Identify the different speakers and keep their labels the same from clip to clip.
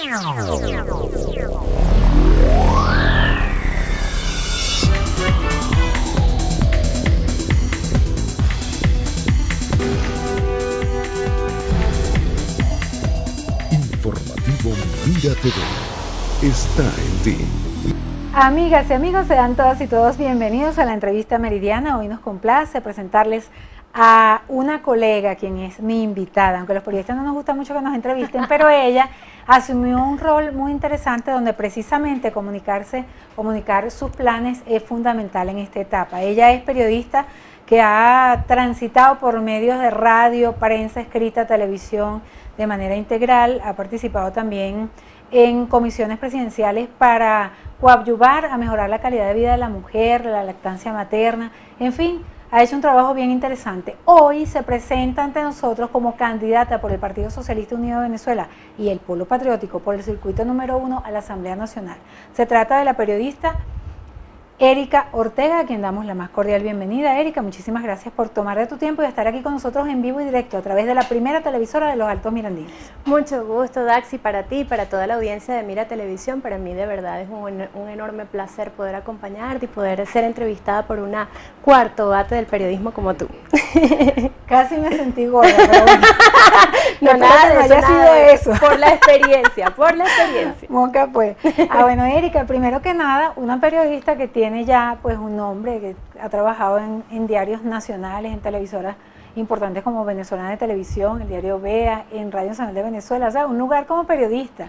Speaker 1: Informativo Mira TV está en ti.
Speaker 2: Amigas y amigos, sean todas y todos bienvenidos a la entrevista meridiana. Hoy nos complace presentarles a una colega, quien es mi invitada, aunque los periodistas no nos gusta mucho que nos entrevisten, pero ella asumió un rol muy interesante donde precisamente comunicar sus planes es fundamental en esta etapa. Ella es periodista que ha transitado por medios de radio, prensa escrita, televisión de manera integral, ha participado también en comisiones presidenciales para coadyuvar a mejorar la calidad de vida de la mujer, la lactancia materna, en fin, ha hecho un trabajo bien interesante. Hoy se presenta ante nosotros como candidata por el Partido Socialista Unido de Venezuela y el Polo Patriótico por el circuito número 1 a la Asamblea Nacional. Se trata de la periodista Erika Ortega, a quien damos la más cordial bienvenida. Erika, muchísimas gracias por tomar de tu tiempo y estar aquí con nosotros en vivo y directo a través de la primera televisora de los Altos Mirandinos.
Speaker 3: Mucho gusto, Daxi, para ti y para toda la audiencia de Mira Televisión. Para mí de verdad es un enorme placer poder acompañarte y poder ser entrevistada por una cuarto bate del periodismo como tú.
Speaker 2: Casi me sentí gorda, pero bueno.
Speaker 3: No, nada de eso,
Speaker 2: haya sido eso.
Speaker 3: Por la experiencia, por la experiencia.
Speaker 2: Moca, pues. Bueno, Erika, primero que nada, una periodista que tiene ya pues un nombre, que ha trabajado en diarios nacionales, en televisoras importantes como Venezolana de Televisión, el diario Vea, en Radio Nacional de Venezuela, o sea, un lugar como periodista.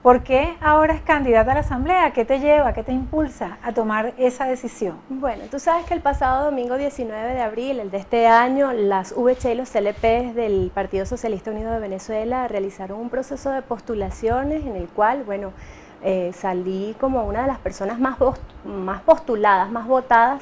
Speaker 2: ¿Por qué ahora es candidata a la Asamblea? ¿Qué te lleva, qué te impulsa a tomar esa decisión?
Speaker 3: Bueno, tú sabes que el pasado domingo 19 de abril, el de este año, las VC y los CLPs del Partido Socialista Unido de Venezuela realizaron un proceso de postulaciones en el cual, bueno, salí como una de las personas más postuladas, más votadas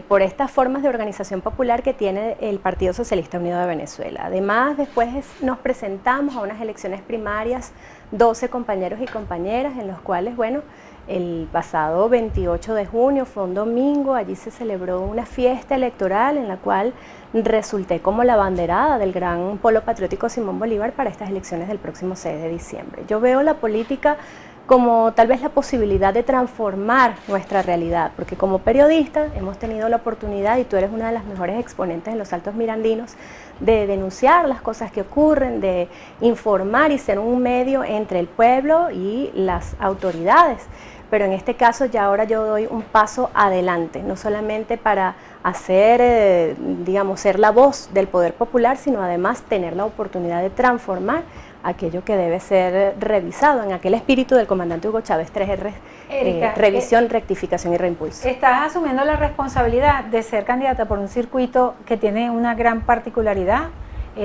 Speaker 3: por estas formas de organización popular que tiene el Partido Socialista Unido de Venezuela. Además, después nos presentamos a unas elecciones primarias, 12 compañeros y compañeras, en los cuales, bueno, el pasado 28 de junio, fue un domingo, allí se celebró una fiesta electoral en la cual resulté como la abanderada del gran Polo Patriótico Simón Bolívar para estas elecciones del próximo 6 de diciembre. Yo veo la política como tal vez la posibilidad de transformar nuestra realidad, porque como periodista hemos tenido la oportunidad, y tú eres una de las mejores exponentes en los Altos Mirandinos, de denunciar las cosas que ocurren, de informar y ser un medio entre el pueblo y las autoridades. Pero en este caso ya ahora yo doy un paso adelante, no solamente para hacer, digamos, ser la voz del poder popular, sino además tener la oportunidad de transformar aquello que debe ser revisado en aquel espíritu del comandante Hugo Chávez 3R, Erika, revisión, rectificación y reimpulso.
Speaker 2: Estás asumiendo la responsabilidad de ser candidata por un circuito que tiene una gran particularidad,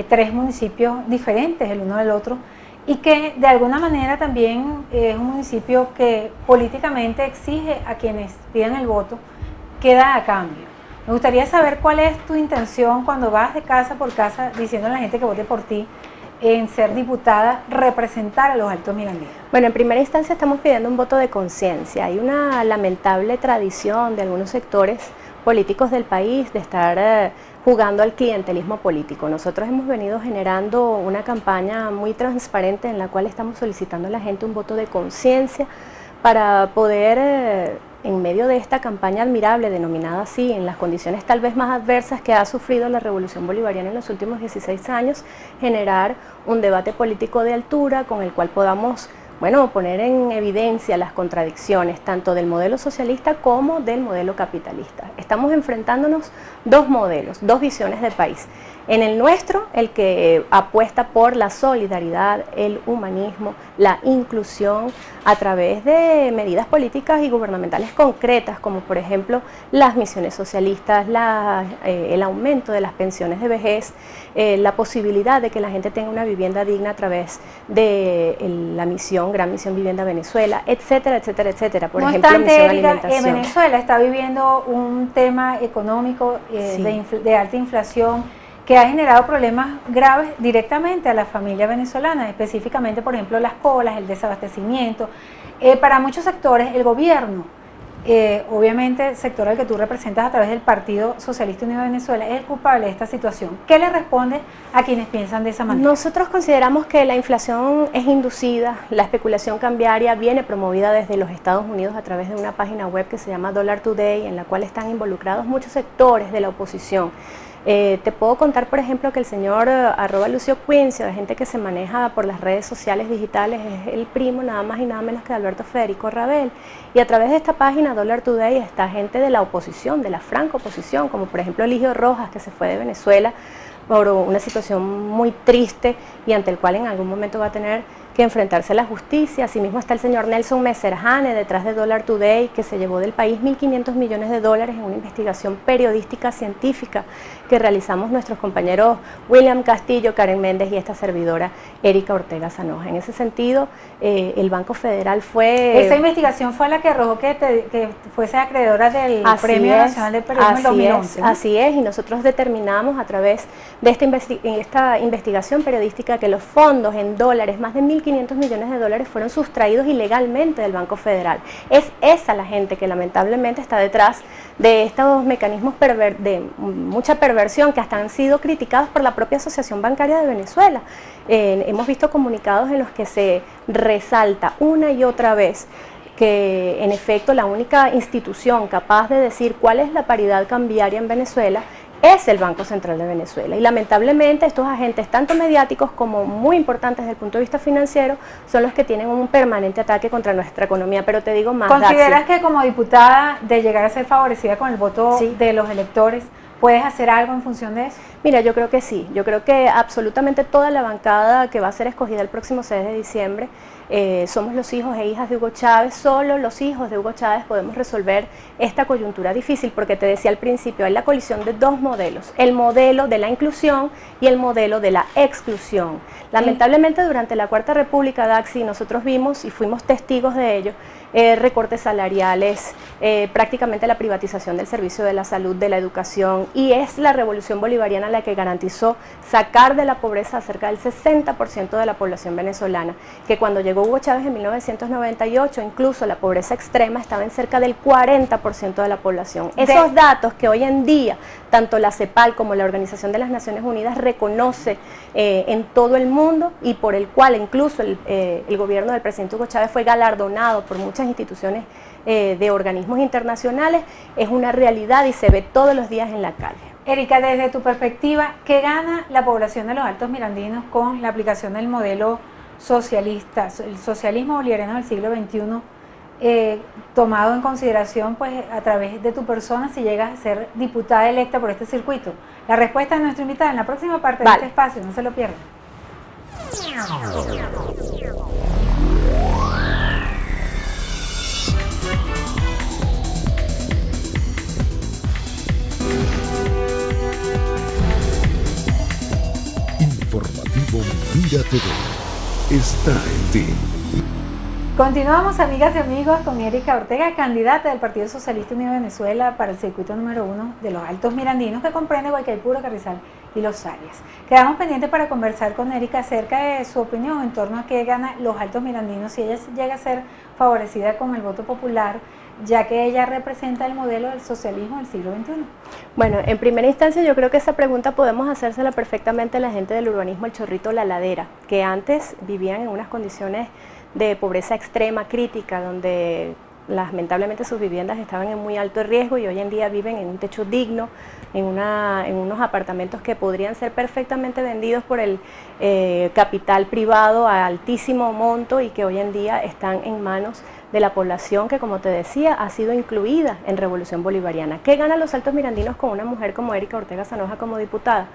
Speaker 2: 3 municipios diferentes el uno del otro, y que de alguna manera también es un municipio que políticamente exige a quienes piden el voto que da a cambio. Me gustaría saber cuál es tu intención cuando vas de casa por casa diciendo a la gente que vote por ti en ser diputada, representar a los Altos Mirandinos.
Speaker 3: Bueno, en primera instancia estamos pidiendo un voto de conciencia. Hay una lamentable tradición de algunos sectores políticos del país de estar jugando al clientelismo político. Nosotros hemos venido generando una campaña muy transparente en la cual estamos solicitando a la gente un voto de conciencia para poder, en medio de esta campaña admirable, denominada así, en las condiciones tal vez más adversas que ha sufrido la revolución bolivariana en los últimos 16 años, generar un debate político de altura con el cual podamos, bueno, poner en evidencia las contradicciones tanto del modelo socialista como del modelo capitalista. Estamos enfrentándonos dos modelos, dos visiones de país. En el nuestro, el que apuesta por la solidaridad, el humanismo, la inclusión a través de medidas políticas y gubernamentales concretas, como por ejemplo las misiones socialistas, el aumento de las pensiones de vejez, la posibilidad de que la gente tenga una vivienda digna a través de la misión, Gran Misión Vivienda Venezuela, etcétera, etcétera, etcétera. Por ejemplo, misión alimentación.
Speaker 2: Venezuela está viviendo un tema económico
Speaker 3: Sí.
Speaker 2: de alta inflación, que ha generado problemas graves directamente a la familia venezolana, específicamente, por ejemplo, las colas, el desabastecimiento. Para muchos sectores, el gobierno obviamente el sector al que tú representas a través del Partido Socialista Unido de Venezuela es el culpable de esta situación. ¿Qué le responde a quienes piensan de esa manera?
Speaker 3: Nosotros consideramos que la inflación es inducida, la especulación cambiaria viene promovida desde los Estados Unidos a través de una página web que se llama Dollar Today, en la cual están involucrados muchos sectores de la oposición. Te puedo contar, por ejemplo, que el señor @Lucio Quincio, de gente que se maneja por las redes sociales digitales, es el primo nada más y nada menos que de Alberto Federico Rabel. Y a través de esta página Dollar Today está gente de la oposición, de la franca oposición, como por ejemplo Eligio Rojas, que se fue de Venezuela por una situación muy triste y ante el cual en algún momento va a tener que enfrentarse a la justicia. Asimismo está el señor Nelson Messerjane detrás de Dollar Today, que se llevó del país 1.500 millones de dólares en una investigación periodística científica que realizamos nuestros compañeros William Castillo, Karen Méndez y esta servidora Erika Ortega Sanoja. En ese sentido, el Banco Federal fue...
Speaker 2: Esa investigación fue la que arrojó que fuese acreedora del Premio Nacional del Periodismo en 2011. ¿No?
Speaker 3: Así es, y nosotros determinamos a través de esta investigación periodística que los fondos en dólares, más de 1.500 millones de dólares, fueron sustraídos ilegalmente del Banco Federal. Es esa la gente que lamentablemente está detrás de estos mecanismos de mucha perversión que hasta han sido criticados por la propia Asociación Bancaria de Venezuela. Hemos visto comunicados en los que se resalta una y otra vez que en efecto la única institución capaz de decir cuál es la paridad cambiaria en Venezuela es el Banco Central de Venezuela, y lamentablemente estos agentes, tanto mediáticos como muy importantes desde el punto de vista financiero, son los que tienen un permanente ataque contra nuestra economía. Pero te digo más,
Speaker 2: ¿consideras que como diputada, de llegar a ser favorecida con el voto de los electores, puedes hacer algo en función de eso?
Speaker 3: Mira, yo creo que sí, yo creo que absolutamente toda la bancada que va a ser escogida el próximo 6 de diciembre, somos los hijos e hijas de Hugo Chávez. Solo los hijos de Hugo Chávez podemos resolver esta coyuntura difícil, porque te decía al principio, hay la colisión de dos modelos, el modelo de la inclusión y el modelo de la exclusión. Lamentablemente durante la Cuarta República, Daxi, nosotros vimos y fuimos testigos de ello, recortes salariales, prácticamente la privatización del servicio de la salud, de la educación, y es la revolución bolivariana la que garantizó sacar de la pobreza a cerca del 60% de la población venezolana, que cuando llegó Hugo Chávez en 1998, incluso la pobreza extrema estaba en cerca del 40% de la población. Esos datos que hoy en día tanto la CEPAL como la Organización de las Naciones Unidas reconoce en todo el mundo, y por el cual incluso el gobierno del presidente Hugo Chávez fue galardonado por muchas instituciones de organismos internacionales, es una realidad y se ve todos los días en la calle.
Speaker 2: Erika, desde tu perspectiva, ¿qué gana la población de los Altos Mirandinos con la aplicación del modelo socialista, el socialismo bolivariano del siglo XXI, tomado en consideración pues a través de tu persona si llegas a ser diputada electa por este circuito? La respuesta de nuestra invitada en la próxima parte de este espacio, no se lo pierdan.
Speaker 1: Informativo Mira TV está en ti.
Speaker 2: Continuamos, amigas y amigos, con Erika Ortega, candidata del Partido Socialista Unido de Venezuela para el circuito número 1 de los Altos Mirandinos, que comprende Guaycaipuro, Carrizal y Los Arias. Quedamos pendientes para conversar con Erika acerca de su opinión en torno a qué gana los Altos Mirandinos si ella llega a ser favorecida con el voto popular, ya que ella representa el modelo del socialismo del siglo XXI.
Speaker 3: Bueno, en primera instancia yo creo que esa pregunta podemos hacérsela perfectamente a la gente del urbanismo El Chorrito La Ladera, que antes vivían en unas condiciones de pobreza extrema, crítica, donde lamentablemente sus viviendas estaban en muy alto riesgo, y hoy en día viven en un techo digno, en unos apartamentos que podrían ser perfectamente vendidos por el capital privado a altísimo monto, y que hoy en día están en manos de la población que, como te decía, ha sido incluida en Revolución Bolivariana. ¿Qué ganan los Altos Mirandinos con una mujer como Erika Ortega Sanoja como diputada?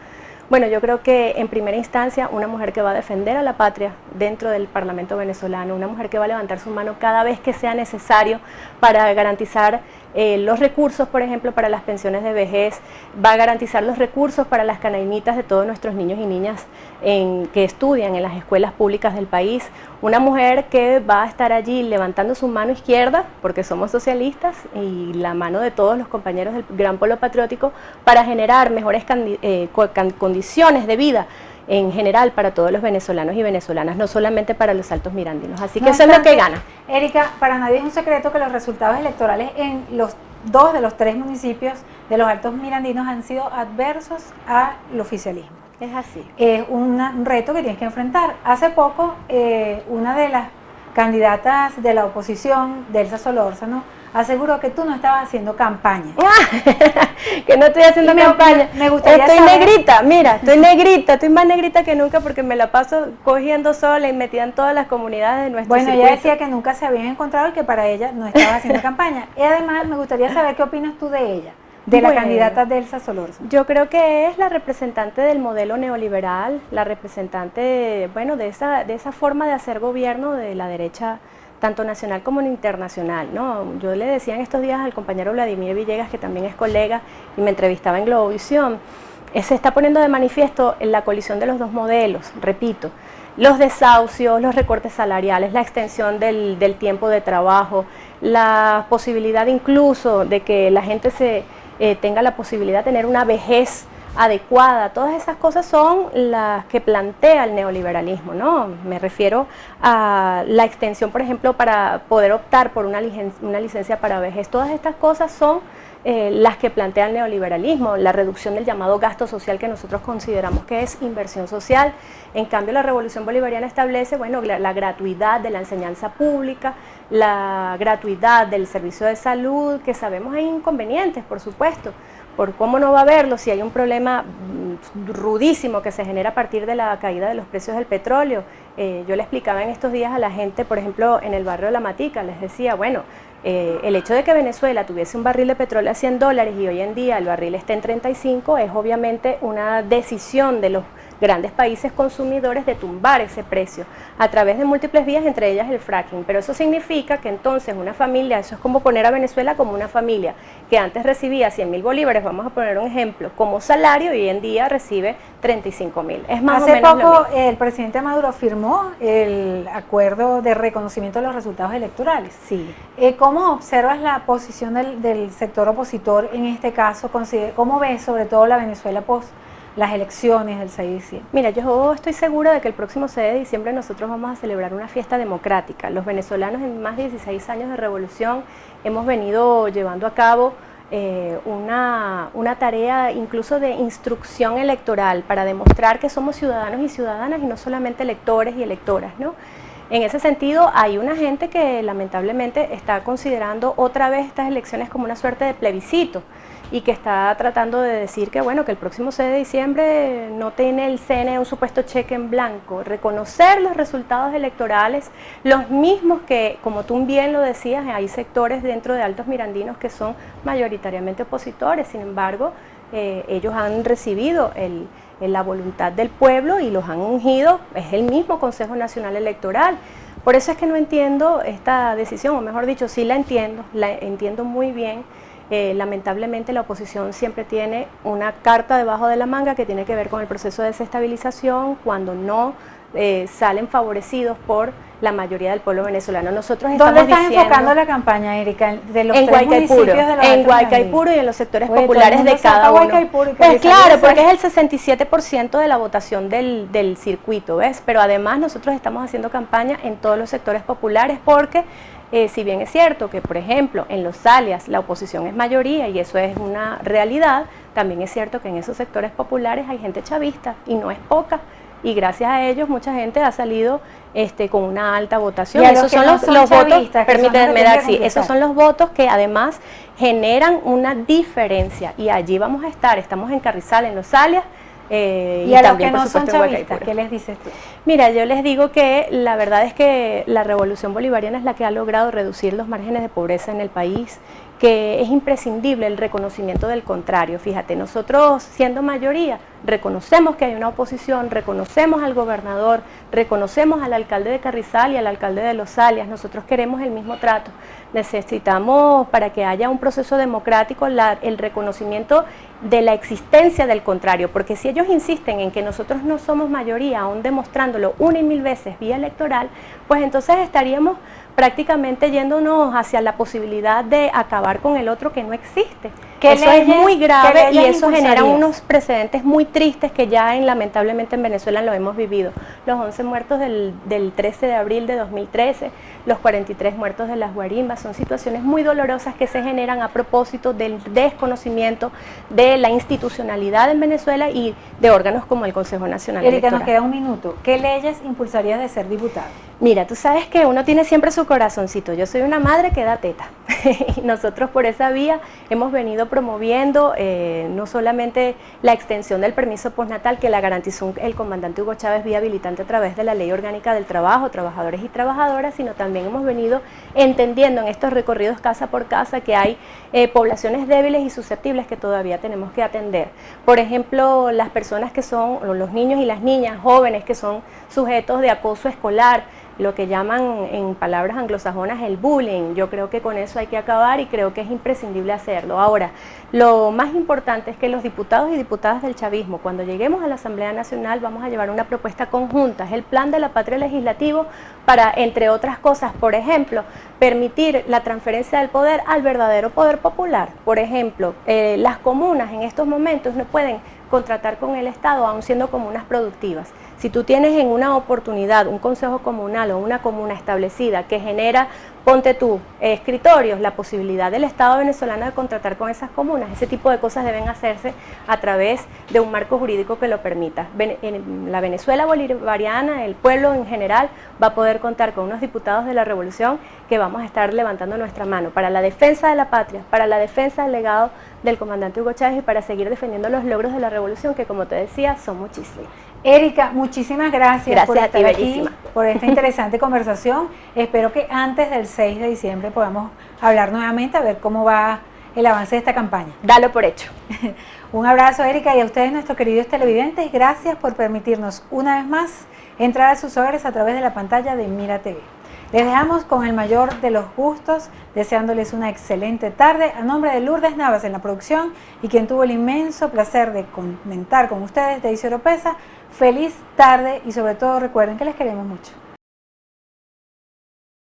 Speaker 3: Bueno, yo creo que en primera instancia una mujer que va a defender a la patria dentro del Parlamento venezolano, una mujer que va a levantar su mano cada vez que sea necesario para garantizar los recursos, por ejemplo, para las pensiones de vejez, va a garantizar los recursos para las canaimitas de todos nuestros niños y niñas que estudian en las escuelas públicas del país, una mujer que va a estar allí levantando su mano izquierda, porque somos socialistas, y la mano de todos los compañeros del Gran Polo Patriótico para generar mejores condiciones de vida en general para todos los venezolanos y venezolanas, no solamente para los altos mirandinos. Así que
Speaker 2: No
Speaker 3: eso es lo que
Speaker 2: obstante,
Speaker 3: gana.
Speaker 2: Erika, para nadie es un secreto que los resultados electorales en los 2 de los 3 municipios de los altos mirandinos han sido adversos al oficialismo.
Speaker 3: Es así.
Speaker 2: Es un reto que tienes que enfrentar. Hace poco, una de las candidatas de la oposición, Delsa Solórzano, aseguró que tú no estabas haciendo campaña.
Speaker 3: Que no estoy haciendo campaña.
Speaker 2: Me gustaría
Speaker 3: estoy
Speaker 2: saber.
Speaker 3: negrita, mira, estoy negrita, estoy más negrita que nunca porque me la paso cogiendo sola y metida en todas las comunidades de nuestro
Speaker 2: Bueno,
Speaker 3: circuito.
Speaker 2: ella decía que nunca se habían encontrado y que para ella no estaba haciendo campaña. Y además me gustaría saber qué opinas tú de ella, de la
Speaker 3: Bueno,
Speaker 2: candidata Delsa Solórzano.
Speaker 3: Yo creo que es la representante del modelo neoliberal, la representante, bueno, de esa forma de hacer gobierno de la derecha, tanto nacional como internacional, ¿no? Yo le decía en estos días al compañero Vladimir Villegas, que también es colega y me entrevistaba en Globovisión, se está poniendo de manifiesto en la colisión de los dos modelos, repito, los desahucios, los recortes salariales, la extensión del tiempo de trabajo, la posibilidad incluso de que la gente tenga la posibilidad de tener una vejez adecuada. Todas esas cosas son las que plantea el neoliberalismo, ¿no? Me refiero a la extensión, por ejemplo, para poder optar por una licencia para vejez. Todas estas cosas son las que plantea el neoliberalismo, la reducción del llamado gasto social que nosotros consideramos que es inversión social. En cambio, la Revolución Bolivariana establece, bueno, la gratuidad de la enseñanza pública, la gratuidad del servicio de salud, que sabemos hay inconvenientes, por supuesto, por cómo no va a haberlo si hay un problema rudísimo que se genera a partir de la caída de los precios del petróleo. Yo le explicaba en estos días a la gente, por ejemplo, en el barrio La Matica, les decía, bueno, el hecho de que Venezuela tuviese un barril de petróleo a $100 y hoy en día el barril esté en 35 es obviamente una decisión de los grandes países consumidores de tumbar ese precio a través de múltiples vías, entre ellas el fracking. Pero eso significa que entonces una familia, eso es como poner a Venezuela como una familia que antes recibía 100.000 bolívares, vamos a poner un ejemplo, como salario, y hoy en día recibe 35.000. Es más
Speaker 2: Hace
Speaker 3: o menos
Speaker 2: poco
Speaker 3: lo mismo.
Speaker 2: el presidente Maduro firmó el acuerdo de reconocimiento de los resultados electorales.
Speaker 3: Sí.
Speaker 2: ¿Cómo observas la posición del sector opositor en este caso? ¿Cómo ves sobre todo la Venezuela post las elecciones del 6 de diciembre?
Speaker 3: Mira, yo estoy segura de que el próximo 6 de diciembre nosotros vamos a celebrar una fiesta democrática. Los venezolanos en más de 16 años de revolución hemos venido llevando a cabo una tarea incluso de instrucción electoral para demostrar que somos ciudadanos y ciudadanas y no solamente electores y electoras, ¿no? En ese sentido, hay una gente que lamentablemente está considerando otra vez estas elecciones como una suerte de plebiscito y que está tratando de decir que, bueno, que el próximo 6 de diciembre no tiene el CNE un supuesto cheque en blanco. Reconocer los resultados electorales, los mismos que, como tú bien lo decías, hay sectores dentro de Altos Mirandinos que son mayoritariamente opositores, sin embargo, ellos han recibido la voluntad del pueblo y los han ungido, es el mismo Consejo Nacional Electoral. Por eso es que no entiendo esta decisión, o mejor dicho, sí la entiendo muy bien. Lamentablemente la oposición siempre tiene una carta debajo de la manga que tiene que ver con el proceso de desestabilización cuando no salen favorecidos por la mayoría del pueblo venezolano. Nosotros estamos
Speaker 2: ¿Dónde estás
Speaker 3: diciendo,
Speaker 2: enfocando la campaña, Erika? De los
Speaker 3: en
Speaker 2: tres municipios de los
Speaker 3: en
Speaker 2: Altos
Speaker 3: Guaycaipuro y en los sectores
Speaker 2: Oye, todo el
Speaker 3: populares
Speaker 2: mundo
Speaker 3: de
Speaker 2: se va
Speaker 3: cada
Speaker 2: pa'
Speaker 3: uno.
Speaker 2: Guaycaipuro y
Speaker 3: Pues
Speaker 2: que
Speaker 3: claro,
Speaker 2: salió
Speaker 3: porque es el 67% de la votación del circuito, ¿ves? Pero además nosotros estamos haciendo campaña en todos los sectores populares porque si bien es cierto que, por ejemplo, en los Alias la oposición es mayoría y eso es una realidad, también es cierto que en esos sectores populares hay gente chavista y no es poca. Y gracias a ellos mucha gente ha salido con una alta votación.
Speaker 2: Y a
Speaker 3: Esos
Speaker 2: los que
Speaker 3: son
Speaker 2: no
Speaker 3: los
Speaker 2: son
Speaker 3: votos,
Speaker 2: chavistas, que son los que
Speaker 3: permítanme
Speaker 2: tienen
Speaker 3: dar,
Speaker 2: que
Speaker 3: sí,
Speaker 2: conquistar.
Speaker 3: esos son los votos que además generan una diferencia. Y allí vamos a estar, estamos en Carrizal, en los Alias,
Speaker 2: y a los que
Speaker 3: también, por
Speaker 2: no son
Speaker 3: supuesto, en
Speaker 2: chavistas,
Speaker 3: Guaycaipuro.
Speaker 2: ¿qué les dices tú?
Speaker 3: Mira, yo les digo que la verdad es que la Revolución Bolivariana es la que ha logrado reducir los márgenes de pobreza en el país, que es imprescindible el reconocimiento del contrario. Fíjate, nosotros siendo mayoría reconocemos que hay una oposición, reconocemos al gobernador, reconocemos al alcalde de Carrizal y al alcalde de Los Alias, nosotros queremos el mismo trato. Necesitamos, para que haya un proceso democrático, el reconocimiento de la existencia del contrario, porque si ellos insisten en que nosotros no somos mayoría, aún demostrándolo una y mil veces vía electoral, pues entonces estaríamos prácticamente yéndonos hacia la posibilidad de acabar con el otro que no existe. Eso es muy grave y
Speaker 2: leyes
Speaker 3: eso genera
Speaker 2: impulsarías?
Speaker 3: unos precedentes muy tristes que ya lamentablemente en Venezuela lo hemos vivido. Los 11 muertos del 13 de abril de 2013, los 43 muertos de las guarimbas, son situaciones muy dolorosas que se generan a propósito del desconocimiento de la institucionalidad en Venezuela y de órganos como el Consejo Nacional
Speaker 2: Erika, nos
Speaker 3: Electoral.
Speaker 2: queda un minuto. ¿Qué leyes impulsarías de ser diputada?
Speaker 3: Mira, tú sabes que uno tiene siempre su corazoncito. Yo soy una madre que da teta. Y nosotros por esa vía hemos venido promoviendo no solamente la extensión del permiso postnatal que la garantizó el comandante Hugo Chávez vía habilitante a través de la Ley Orgánica del Trabajo, trabajadores y trabajadoras, sino también hemos venido entendiendo en estos recorridos casa por casa que hay poblaciones débiles y susceptibles que todavía tenemos que atender. Por ejemplo, las personas que son, los niños y las niñas jóvenes que son sujetos de acoso escolar, lo que llaman en palabras anglosajonas el bullying. Yo creo que con eso hay que acabar y creo que es imprescindible hacerlo. Ahora, lo más importante es que los diputados y diputadas del chavismo, cuando lleguemos a la Asamblea Nacional, vamos a llevar una propuesta conjunta, es el Plan de la Patria Legislativo para, entre otras cosas, por ejemplo, permitir la transferencia del poder al verdadero poder popular. Por ejemplo, las comunas en estos momentos no pueden contratar con el Estado, aun siendo comunas productivas. Si tú tienes en una oportunidad un consejo comunal o una comuna establecida que genera, ponte tú, escritorios, la posibilidad del Estado venezolano de contratar con esas comunas, ese tipo de cosas deben hacerse a través de un marco jurídico que lo permita. En la Venezuela bolivariana, el pueblo en general va a poder contar con unos diputados de la revolución que vamos a estar levantando nuestra mano para la defensa de la patria, para la defensa del legado del comandante Hugo Chávez y para seguir defendiendo los logros de la revolución que, como te decía, son muchísimos.
Speaker 2: Erika, muchísimas gracias por estar aquí,
Speaker 3: bellísima,
Speaker 2: por esta interesante conversación. Espero que antes del 6 de diciembre podamos hablar nuevamente a ver cómo va el avance de esta campaña.
Speaker 3: Dalo por hecho.
Speaker 2: Un abrazo, Erika, y a ustedes, nuestros queridos televidentes. Gracias por permitirnos una vez más entrar a sus hogares a través de la pantalla de Mira TV. Les dejamos con el mayor de los gustos, deseándoles una excelente tarde. A nombre de Lourdes Navas en la producción y quien tuvo el inmenso placer de comentar con ustedes, Daisy Oropesa, feliz tarde y sobre todo recuerden que les queremos mucho.